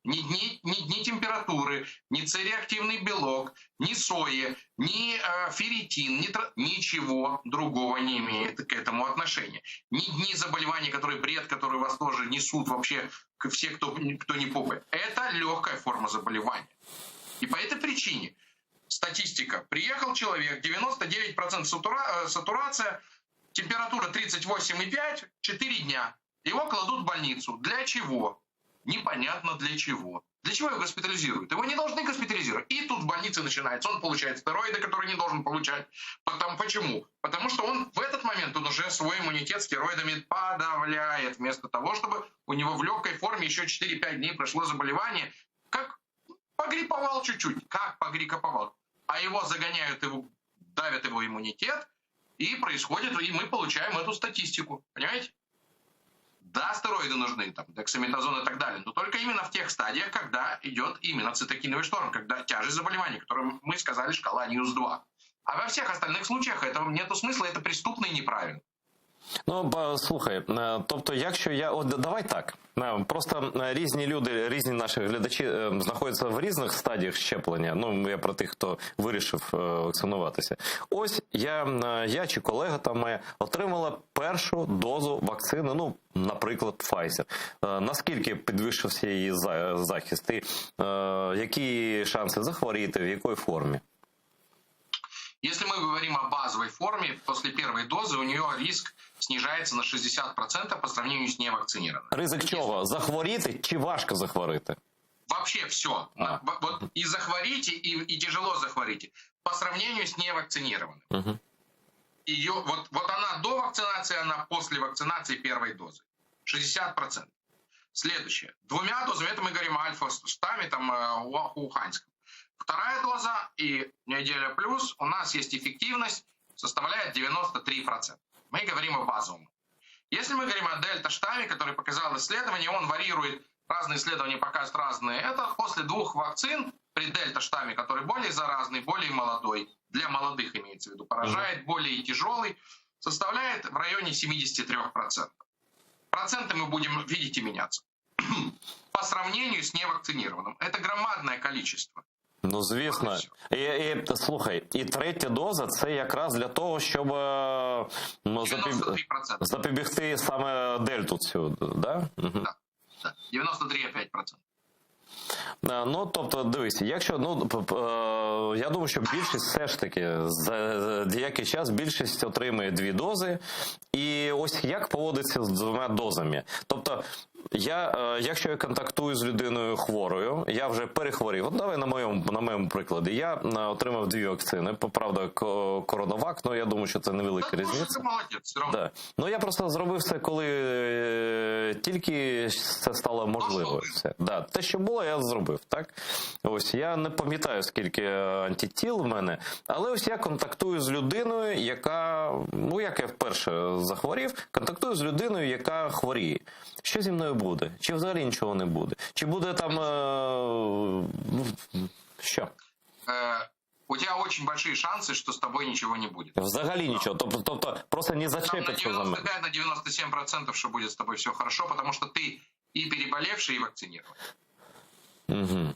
ни температуры, ни С-реактивный белок, ни сои, ни ферритин, ничего другого не имеет к этому отношения. Ни заболевания, бред, который вас тоже несут вообще все, кто не попает. Это легкая форма заболевания. И по этой причине статистика. Приехал человек, 99% сатурация, температура 38,5, 4 дня. Его кладут в больницу. Для чего? Непонятно для чего. Для чего его госпитализируют? Его не должны госпитализировать. И тут в больнице начинается. Он получает стероиды, которые не должен получать. Почему? Потому что он в этот момент он уже свой иммунитет стероидами подавляет. Вместо того, чтобы у него в легкой форме еще 4-5 дней прошло заболевание. Как погрипповал чуть-чуть. Как погрипповал. А его загоняют, давят его иммунитет. И происходит, и мы получаем эту статистику. Понимаете? Да, стероиды нужны, там, дексаметазон и так далее, но только именно в тех стадиях, когда идет именно цитокиновый шторм, когда тяжесть заболевания, которым мы сказали шкала НИУС-2. А во всех остальных случаях этого нету смысла, это преступно и неправильно. Ну, слухай, тобто, якщо давай так, просто різні люди, різні наші глядачі знаходяться в різних стадіях щеплення, ну, я про тих, хто вирішив вакцинуватися. Ось я чи колега там моя отримала першу дозу вакцини, ну, наприклад, Pfizer. Наскільки підвищився її захист і які шанси захворіти, в якій формі? Если мы говорим о базовой форме, после первой дозы у нее риск снижается на 60% по сравнению с невакцинированным. Ризик чого? Захворіти чи важко захворіти? Вообще все. Вот и захворите, и тяжело захворите. По сравнению с невакцинированным. Угу. Ее, вот она до вакцинации, она после вакцинации первой дозы. 60%. Следующее. 2 дозами, это мы говорим о альфа-штамме, там, уханьском. Вторая доза и неделя плюс, у нас есть эффективность, составляет 93%. Мы говорим о базовом. Если мы говорим о дельта-штамме, который показал исследование, он варьирует, разные исследования показывают разные. Это после 2 вакцин при дельта-штамме, который более заразный, более молодой, для молодых имеется в виду, поражает, более тяжелый, составляет в районе 73%. Проценты мы будем, видите, меняться. По сравнению с невакцинированным. Это громадное количество. Ну, звісно. І слухай, і третя доза – це якраз для того, щоб 93%. запобігти саме дельту цю, да? Угу. Да, 93,5%. Ну, тобто, дивись, якщо, я думаю, що більшість все ж таки, за деякий час більшість отримує 2 дози, і ось як поводиться з 2 дозами. Тобто, якщо я контактую з людиною хворою, я вже перехворів. От давай на моєму прикладі. Я отримав 2 вакцини. Правда, коронавак, я думаю, що це невелика різниця. Молодець, все одно. Да. Ну, я просто зробив це, коли тільки це стало можливо. Да. Те, що було, я зробив. Так? Ось, я не пам'ятаю, скільки антитіл в мене, але ось я контактую з людиною, яка, як я вперше захворів, контактую з людиною, яка хворіє. Що зі мною буде? Чи взагалі нічого не буде? Чи буде там... що? У тебя очень большие шансы, что с тобой ничего не будет. Взагалі нічого. Тобто просто не зачепиться за мене. Там на 95-97%, что будет с тобой все хорошо, потому что ты и переболевший, и вакцинирован. Угу.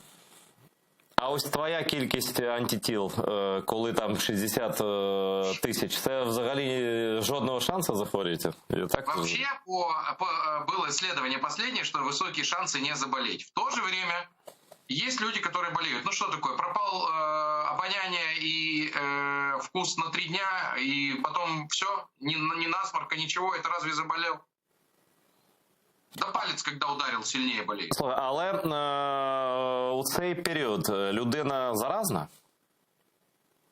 А ось твоя кількість антитіл, коли там 60 тисяч, це взагалі жодного шансу захворіти? Вообще, было исследование последнее, что высокие шансы не заболеть. В то же время есть люди, которые болеют. Ну что такое? Пропал обоняние и вкус на 3 дня, и потом все, ни насморка, ничего, это разве заболел? Да палец, когда ударил, сильнее болеет. Слухай, але у цей період людина заразна?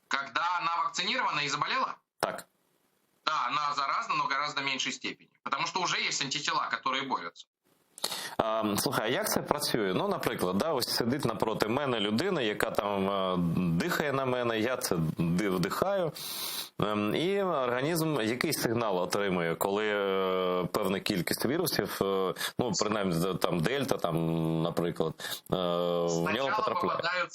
Когда она вакцинирована и заболела? Так. Да, она заразна, но гораздо меньшей степени. Потому что уже есть антитела, которые борются. Слухай, а як це працює? Ну, наприклад, ось сидить напроти мене людина, яка там дихає на мене, я це вдихаю, і організм якийсь сигнал отримує, коли певна кількість вірусів, принаймні там дельта, наприклад, в нього потрапляє.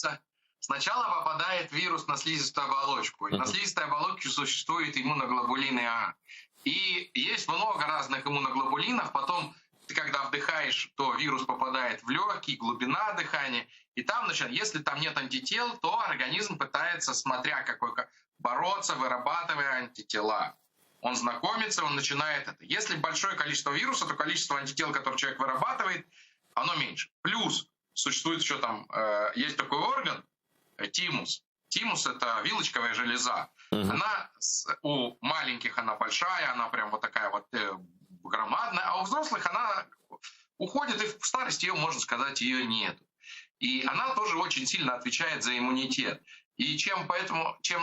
Сначала попадает вирус на слизистую оболочку, и на слизистой оболочке существуют иммуноглобулины А. И есть много разных иммуноглобулинов, потом ты когда вдыхаешь, то вирус попадает в легкие, глубина дыхания, и там, если там нет антител, то организм пытается, смотря какой, бороться, вырабатывая антитела. Он знакомится, он начинает это. Если большое количество вируса, то количество антител, которые человек вырабатывает, оно меньше. Плюс существует еще там, есть такой орган, тимус. Тимус – это вилочковая железа. Она у маленьких она большая, она прям вот такая вот громадная, а у взрослых она уходит, и в старости ее, можно сказать, ее нет. И она тоже очень сильно отвечает за иммунитет. И чем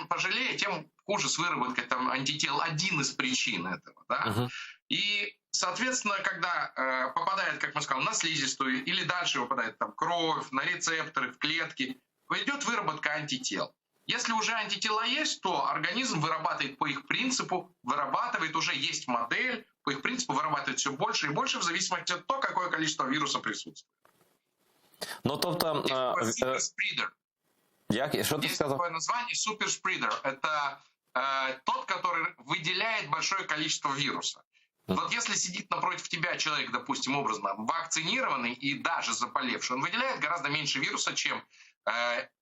пожалее, тем хуже с выработкой там, антител. Один из причин этого. Да? И, соответственно, когда попадает, как мы сказали, на слизистую или дальше попадает там, кровь, на рецепторы, в клетки, идет выработка антител. Если уже антитела есть, то организм вырабатывает по их принципу, уже есть модель, по их принципу вырабатывает все больше и больше в зависимости от того, какое количество вируса присутствует. Ну, тобто, Суперспридер. що ти Есть сказав? такое название суперспридер. Это тот, который выделяет большое количество вируса. Вот если сидит напротив тебя человек, допустим, образно вакцинированный и даже заболевший, он выделяет гораздо меньше вируса, чем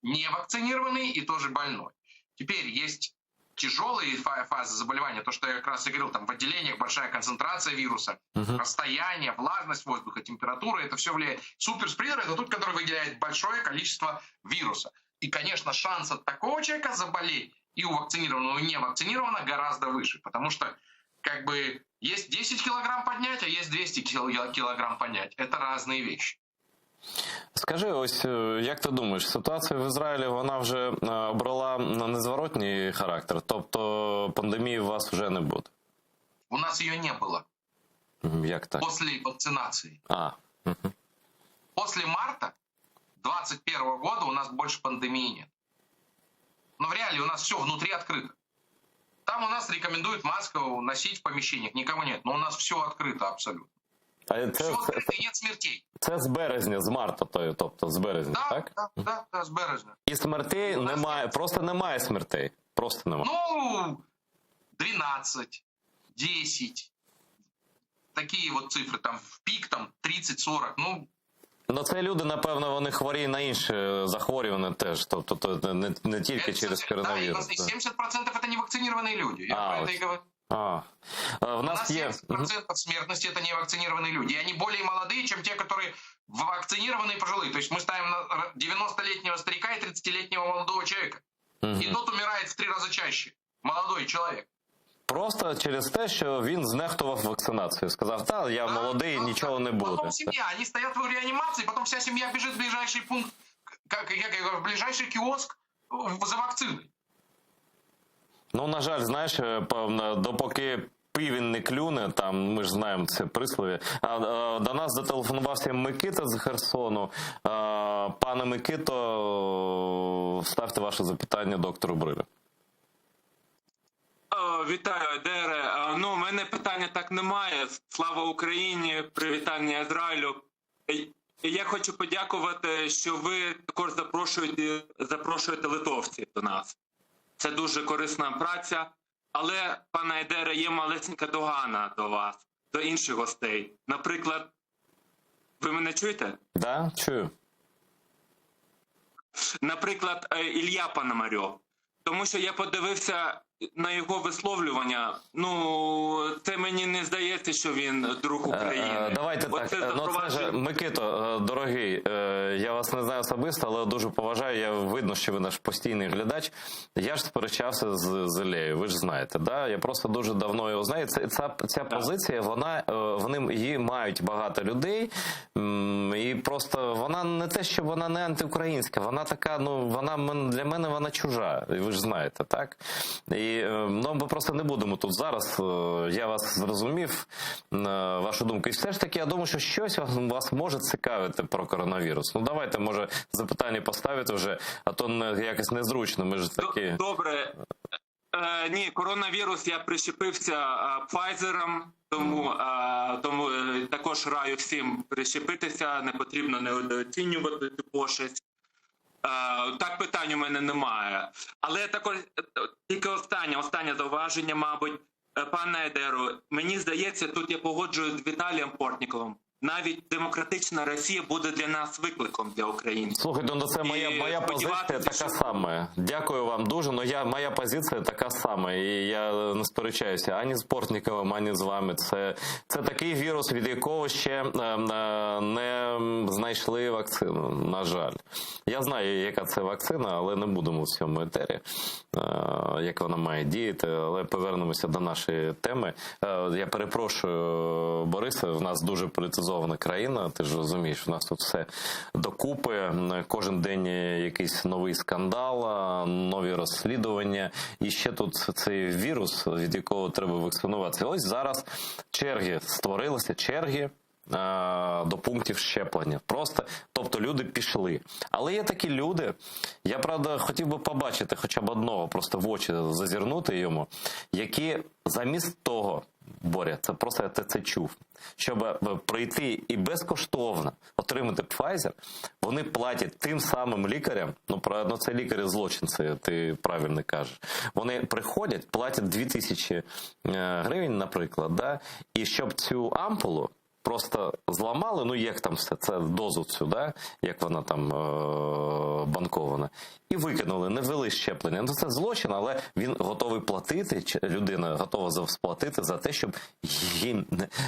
невакцинированный и тоже больной. Теперь есть тяжелые фазы заболевания, то, что я как раз и говорил, там в отделениях большая концентрация вируса, расстояние, влажность воздуха, температура, это все влияет. Суперспридер — это тот, который выделяет большое количество вируса. И, конечно, шанс от такого человека заболеть и у вакцинированного, и у невакцинированного гораздо выше, потому что как бы есть 10 килограмм поднять, а есть 200 килограмм поднять. Это разные вещи. Скажи, ось як ти думаєш, ситуація в Ізраїлі, вона вже обрала незворотній характер? Тобто пандемії у вас вже не буде? У нас ее не было Як так? после вакцинации. Угу. После марта 2021 года у нас больше пандемии нет. Но в реале у нас все внутри открыто. Там у нас рекомендуют маску носить в помещениях, никого нет. Но у нас все открыто абсолютно. Все открыто, и нет смертей. Це з березня, з марта, тобто з березня, Да, так? да, с березня. І смертей немає, просто немає смертей. Просто немає. Ну, 12, 10. Такие вот цифры, там в пик там 30-40, Ну, це люди, напевно, вони хворі на інші захворювання теж, тобто не тільки через коронавірус. Да, и 70% это невакцинированные люди. Я про это и говорю. У нас є 70% смертности это невакцинированные люди. И они более молодые, чем те, которые вакцинированные и пожилые. То есть мы ставим на 90-летнего старика и 30-летнего молодого человека. И тот умирает в 3 раза чаще. Молодой человек. просто через те, що він знехтував вакцинацію. Сказав, та, я молодий, нічого не буде. Потом семья, они стоят в реанимации, потом вся семья бежит в ближайший пункт, как я говорю, в ближайший киоск за вакциной. Ну, на жаль, знаєш, допоки півень не клюне, там, ми ж знаємо це прислов'я, до нас зателефонувався Микита з Херсону. Пане Микито, ставте ваше запитання доктору Брилю. Вітаю, Едере. Ну, у мене питання так немає. Слава Україні, привітання Ізраїлю. І я хочу подякувати, що ви також запрошуєте литовців до нас. Це дуже корисна праця. Але, пане Едере, є малесенька догана до вас, до інших гостей. Наприклад, ви мене чуєте? Так, да, чую. Наприклад, Ілля Пономарьов. Тому що я подивився на його висловлювання. Ну, це мені не здається, що він друг України. Давайте так. Ну, це ж, Микито, дорогий, я вас не знаю особисто, але дуже поважаю. Я видно, що ви наш постійний глядач. Я ж сперечався з Іллею, ви ж знаєте, да? Я просто дуже давно його знаю. Ця позиція, вони її мають багато людей, і просто вона не те, що вона не антиукраїнська, вона така, ну, для мене вона чужа, і ви ж знаєте, так? І ну, ми просто не будемо тут зараз, я вас зрозумів, вашу думку. І все ж таки, я думаю, що щось вас може цікавити про коронавірус. Ну, давайте, може, запитання поставити вже, а то якось незручно, ми ж такі... Добре. Ні, коронавірус я прищепився Pfizer, тому також раю всім прищепитися, не потрібно недооцінювати цю пошесть. Так, питань у мене немає. Але також тільки останнє зауваження, мабуть. Пане Едеро, мені здається, тут я погоджуюсь з Віталієм Портніковим. Навіть демократична Росія буде для нас викликом для українців. Слухайте, ну це моя позиція така сама. Дякую вам дуже, але моя позиція така сама. І я не сперечаюся ані з Портніковим, ані з вами. Це такий вірус, від якого ще не знайшли вакцину, на жаль. Я знаю, яка це вакцина, але не будемо в цьому етері, як вона має діяти. Але повернемося до нашої теми. Я перепрошую, Борисе, в нас дуже політизовано цивілізована країна, ти ж розумієш, у нас тут все докупи, кожен день якийсь новий скандал, нові розслідування, і ще тут цей вірус, від якого треба вакцинуватися. Ось зараз створилися черги до пунктів щеплення. Просто, тобто люди пішли. Але є такі люди, я, правда, хотів би побачити хоча б одного, просто в очі зазирнути йому, які замість того, Боря, це просто я це чув, щоб прийти і безкоштовно отримати Pfizer, вони платять тим самим лікарям, це лікарі злочинці, ти правильно кажеш, вони приходять, платять 2000 гривень, наприклад, да? І щоб цю ампулу просто зламали, як там все, це дозу цю, да? Як вона там банкована, і викинули, не ввели щеплення. Це злочин, але він готовий платити, людина готова сплатити за те, щоб їм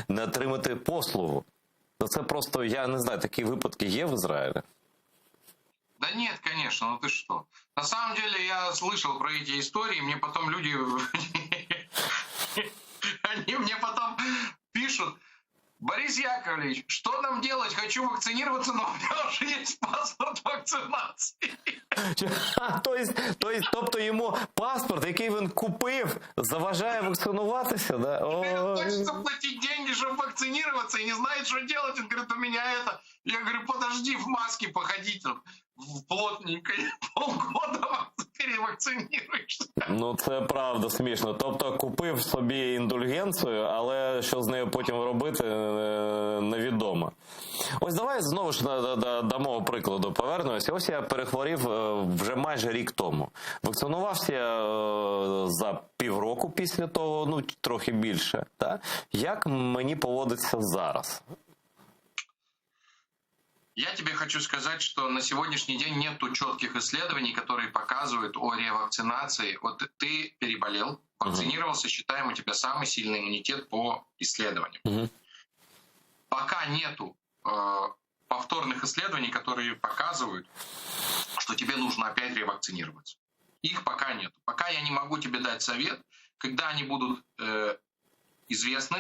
не отримати послугу. Це просто, я не знаю, такі випадки є в Ізраїлі? Да нет, конечно, ну ты что. На самом деле я слышал про эти истории, мне потом люди, они мне потом пишут: Борис Яковлевич, что нам делать? Хочу вакцинироваться, но у меня уже есть паспорт вакцинации. Тобто йому паспорт, який він купив, заважає вакцинуватися? Да? Хочется платить деньги, чтобы вакцинироваться, и не знает, что делать. Он говорит, у меня это... Я говорю, подожди, в маске походить плотненько, полгода перевакцинируешься. Це правда смішно. Тобто купив собі індульгенцію, але що з нею потім робити, невідомо. Ось давай знову ж до мого прикладу повернемося. Ось я перехворів вже майже рік тому. Вакцинувався за півроку після того, трохи більше. Так? Як мені поводиться зараз? Я тебе хочу сказать, что на сегодняшний день нету четких исследований, которые показывают о ревакцинации. Вот ты переболел, вакцинировался, считаем, у тебя самый сильный иммунитет по исследованиям. Пока нету повторных исследований, которые показывают, что тебе нужно опять ревакцинироваться. Их пока нет. Пока я не могу тебе дать совет. Когда они будут известны,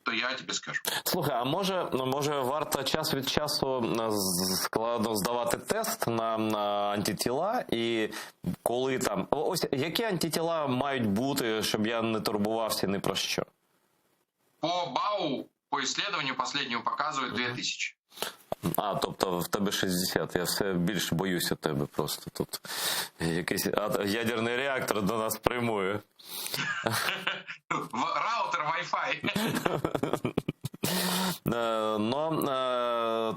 то я тебе скажу. Слухай, а може варто час від часу складно здавати тест на антитіла, і коли там... Ось які антитіла мають бути, щоб я не турбувався ні про що? По БАУ, по исследованию последнему показывают 2000. Тобто в тебе 60. Я все більше боюся тебе просто тут. Якийсь ядерний реактор до нас прямує. Раутер Wi-Fi.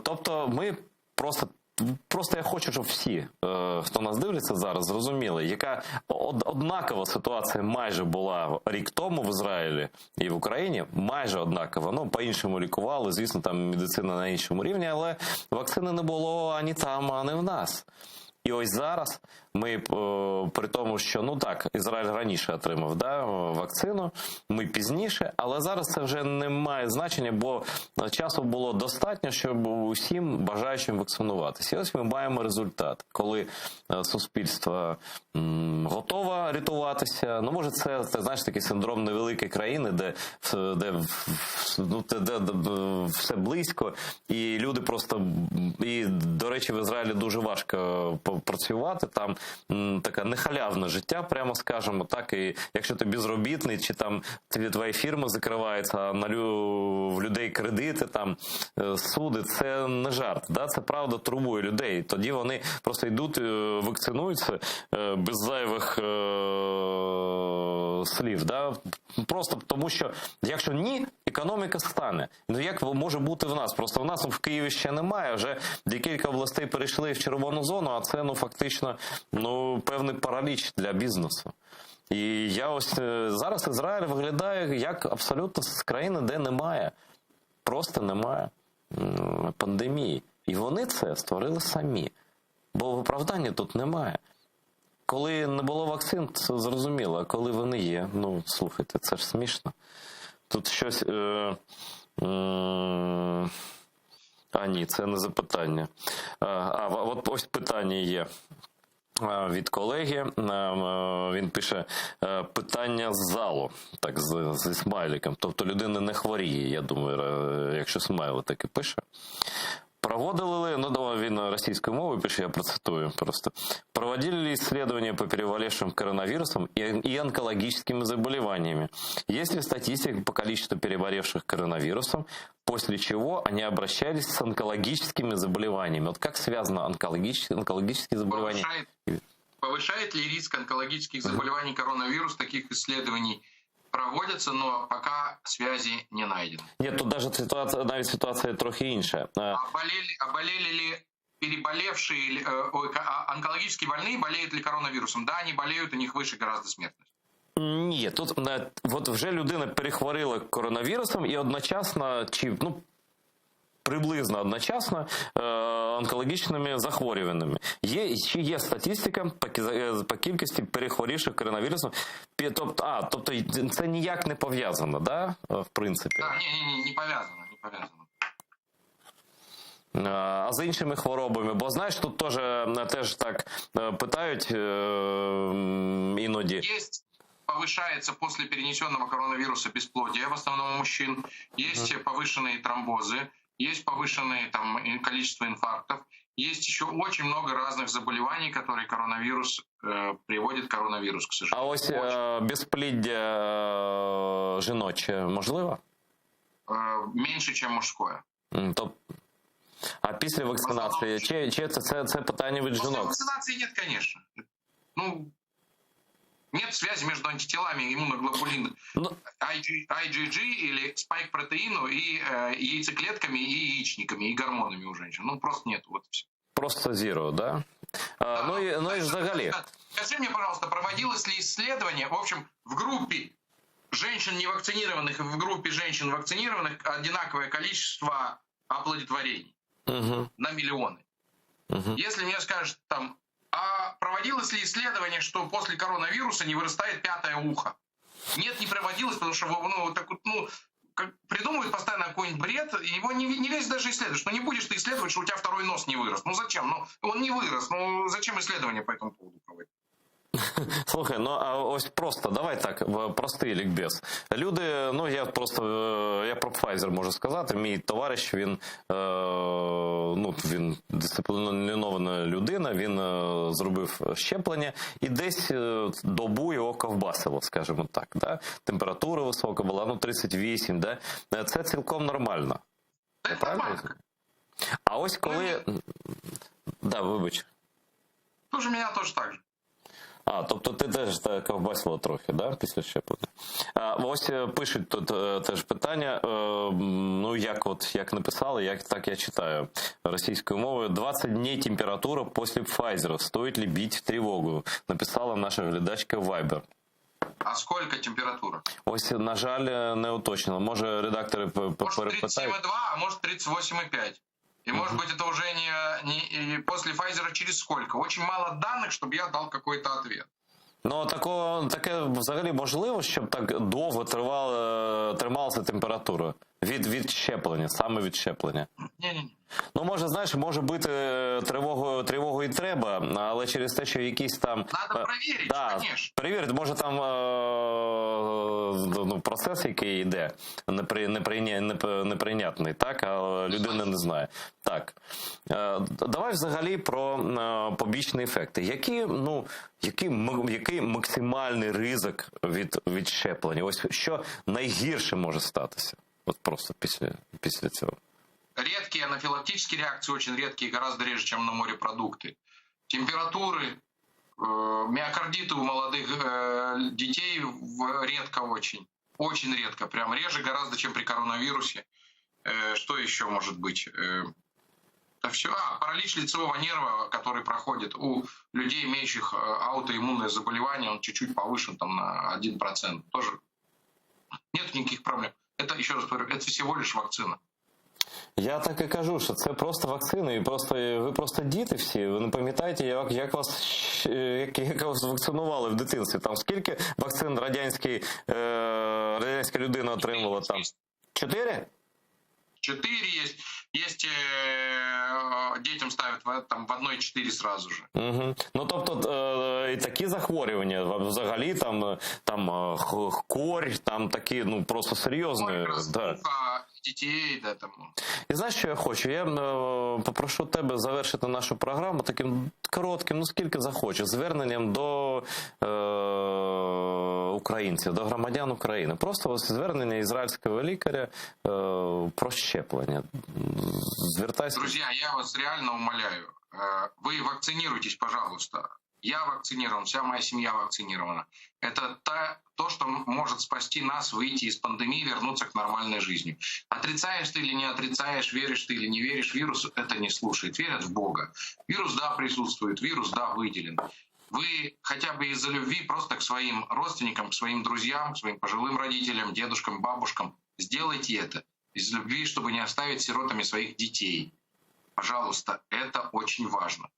Тобто ми Просто я хочу, щоб всі, хто нас дивляться зараз, зрозуміли, яка однакова ситуація майже була рік тому в Ізраїлі і в Україні, майже однакова. По-іншому лікували, звісно, там медицина на іншому рівні, але вакцини не було ані там, ані в нас. І ось зараз ми, при тому, що, Ізраїль раніше отримав вакцину, ми пізніше, але зараз це вже не має значення, бо часу було достатньо, щоб усім бажаючим вакцинуватися. І ось ми маємо результат, коли суспільство готове рятуватися. Може, це знаєш, такий синдром невеликої країни, де все близько, і люди просто... І, до речі, в Ізраїлі дуже важко працювати, там таке нехалявне життя, прямо скажемо, так, і якщо ти безробітний, чи там твоя фірма закривається, а в людей кредити, там, суди, це не жарт, да? Це правда турбує людей, тоді вони просто йдуть, вакцинуються без зайвих слів, да? Просто тому, що якщо ні, економіка стане. Як може бути в нас? Просто в нас в Києві ще немає, вже декілька областей перейшли в червону зону, а це фактично певний параліч для бізнесу. І я ось зараз Ізраїль виглядає як абсолютно з країни, де немає, просто немає пандемії. І вони це створили самі, бо виправдання тут немає. Коли не було вакцин, це зрозуміло, а коли вони є, слухайте, це ж смішно. Тут щось... ні, це не запитання. От ось питання є. від колеги. Він пише питання з залу, так, зі смайликом. Тобто людина не хворіє, я думаю, якщо смайл таки пише. Проводили, він російською мовою пише, я процитую просто. Проводили ли исследования по переболевшим коронавирусом и онкологическими заболеваниями? Есть ли статистика по количеству переболевших коронавирусом, после чего они обращались с онкологическими заболеваниями? Вот как связано онкологические заболевания? Повышает ли риск онкологических заболеваний коронавирус? Таких исследований проводятся, но пока связи не найдено. Нет, тут навіть ситуація трохи інша. Болели ли переболевшие, онкологически больные, болеют ли коронавирусом? Да, они болеют, у них выше гораздо смертность. Ні, тут от вже людина перехворіла коронавірусом і одночасно, приблизно одночасно онкологічними захворюваннями. Чи є статистика по кількості перехворівших коронавірусом? Тобто це ніяк не пов'язано, да, в принципі? Так, не пов'язано, не пов'язано. А з іншими хворобами? Бо, знаєш, тут теж так питають іноді. Повышается после перенесенного коронавируса бесплодие, в основном у мужчин. Есть повышенные тромбозы, есть повышенное количество инфарктов. Есть еще очень много разных заболеваний, которые приводит коронавирус, к А сожалению. ось безпліддя жіноче можливо? Меньше, чем мужское. А після вакцинації, чи це питання від После жінок? вакцинации нет, конечно. Нет связи между антителами и иммуноглобулин IgG или спайк-протеину и яйцеклетками, и яичниками, и гормонами у женщин. Просто нет. Вот все. Просто зіро, да? Ну і взагалі. Скажи мне, пожалуйста, проводилось ли исследование, в общем, в группе женщин невакцинированных и в группе женщин вакцинированных одинаковое количество оплодотворений на миллионы? Если мне скажут а проводилось ли исследование, что после коронавируса не вырастает пятое ухо? Нет, не проводилось, потому что придумывают постоянно какой-нибудь бред, и его не лезь даже исследовать. Что не будешь ты исследовать, что у тебя второй нос не вырос. Зачем? Он не вырос. Зачем исследование по этому поводу проводить? Слухай, а ось просто, давай так, простий лікбез. Люди, я про Pfizer можу сказати, мій товариш, він дисциплінована людина, він зробив щеплення, і десь добу його ковбасило, скажімо так, да? Температура висока була, 38, да? Це цілком нормально. Это Правильно? А ось коли... Да, вибач. Тоже меня тоже так же. Тобто ти теж ковбасило трохи, да, після щеплення. Ось пишуть тут теж питання, як написали, так я читаю російською мовою. 20 днів температура після Pfizer. Стоїть ли бити тревогу? Написала наша глядачка Viber. А сколько температура? Ось, на жаль, не уточнено. Може, редактори перепитають? Может 37,2, а может 38,5. И, может быть, это уже не после Pfizer через сколько? Очень мало данных, чтобы я дал какой-то ответ. Таке взагалі можливо, щоб так довго трималася температура від щеплення, саме від щеплення? Ні. Може, знаєш, може бути тривогою і треба, але через те, що якісь там... Надо перевірити, звісно. Перевірити, може там процес, який йде, неприйнятний, так, а людина не знає. Так. Давай взагалі про побічні ефекти. Який максимальний ризик від щеплення? Ось що найгірше може статися? От просто після цього. Редкие анафилактические реакции, очень редкие, гораздо реже, чем на морепродукты. Температуры, миокардиты у молодых детей редко очень. Очень редко, прям реже гораздо, чем при коронавирусе. Что еще может быть? Все. Паралич лицевого нерва, который проходит у людей, имеющих аутоиммунное заболевание, он чуть-чуть повышен на 1%. Тоже нет никаких проблем. Это, еще раз говорю, это всего лишь вакцина. Я так і кажу, що це просто вакцина, і ви просто діти всі. Ви не пам'ятаєте, як вас вакцинували в дитинстві? Там скільки вакцин радянська людина отримувала там? 4? 4 есть. Есть детям ставят там в 1,4 сразу же. Угу. Ну, тобто, і такі захворювання, взагалі, корь, там такі, ну, просто серйозні. Да. Детей, да, там. І знаєш, що я хочу? Я попрошу тебе завершити нашу програму таким коротким, ну скільки захочеш, зверненням до українців, до громадян України. Просто ось звернення ізраїльського лікаря про щеплення. Звертайся. Друзья, я вас реально умоляю, вы вакцинируйтесь, пожалуйста. Я вакцинирован, вся моя семья вакцинирована. Это то, что может спасти нас, выйти из пандемии, вернуться к нормальной жизни. Отрицаешь ты или не отрицаешь, веришь ты или не веришь, вирус это не слушает. Верят в Бога. Вирус, да, присутствует, вирус, да, выделен. Вы хотя бы из-за любви просто к своим родственникам, к своим друзьям, к своим пожилым родителям, дедушкам, бабушкам сделайте это. Из любви, чтобы не оставить сиротами своих детей. Пожалуйста, это очень важно.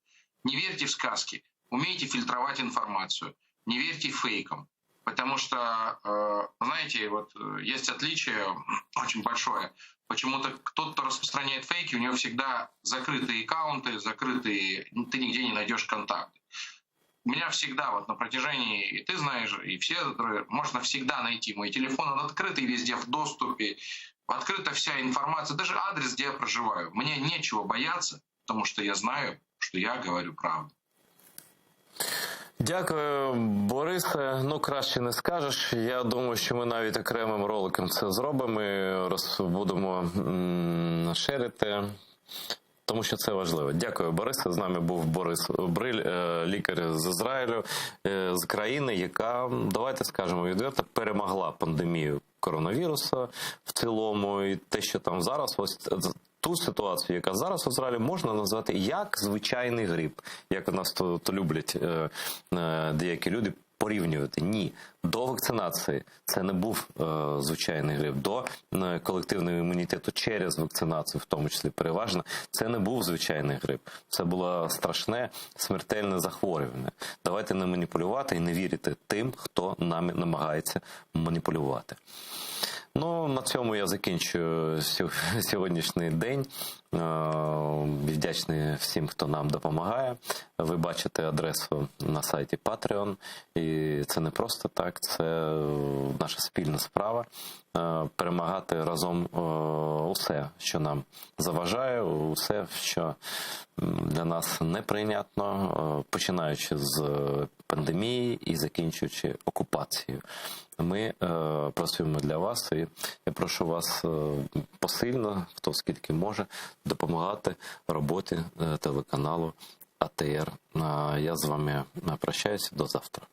Не верьте в сказки. Умейте фильтровать информацию. Не верьте фейкам. Потому что, знаете, вот есть отличие очень большое. Почему-то тот, кто распространяет фейки, у него всегда закрытые аккаунты, закрытые, ты нигде не найдешь контакты. У меня всегда вот на протяжении, и ты знаешь, и все, можно всегда найти мой телефон, он открытый везде в доступе, открыта вся информация, даже адрес, где я проживаю. Мне нечего бояться, потому что я знаю, что я говорю правду. Дякую, Борисе. Ну, краще не скажеш. Я думаю, що ми навіть окремим роликом це зробимо. І будемо шерити, тому що це важливо. Дякую, Борисе. З нами був Борис Бриль, лікар з Ізраїлю, з країни, яка, давайте скажемо відверто, перемогла пандемію коронавірусу в цілому. І те, що там зараз, ось ту ситуацію, яка зараз в Ізраїлі, можна назвати як звичайний грип, як у нас то люблять деякі люди порівнювати. Ні, до вакцинації це не був звичайний грип. До колективного імунітету через вакцинацію, в тому числі переважно, це не був звичайний грип. Це було страшне, смертельне захворювання. Давайте не маніпулювати і не вірити тим, хто нами намагається маніпулювати. Ну, на цьому я закінчую сьогоднішній день. Вдячний всім, хто нам допомагає. Ви бачите адресу на сайті Patreon. І це не просто так, це наша спільна справа. Перемагати разом усе, що нам заважає, усе, що для нас неприйнятно, починаючи з пандемії і закінчуючи окупацією. Ми працюємо для вас, і я прошу вас посильно, хто скільки може, допомагати роботі телеканалу АТР. Я з вами прощаюся, до завтра.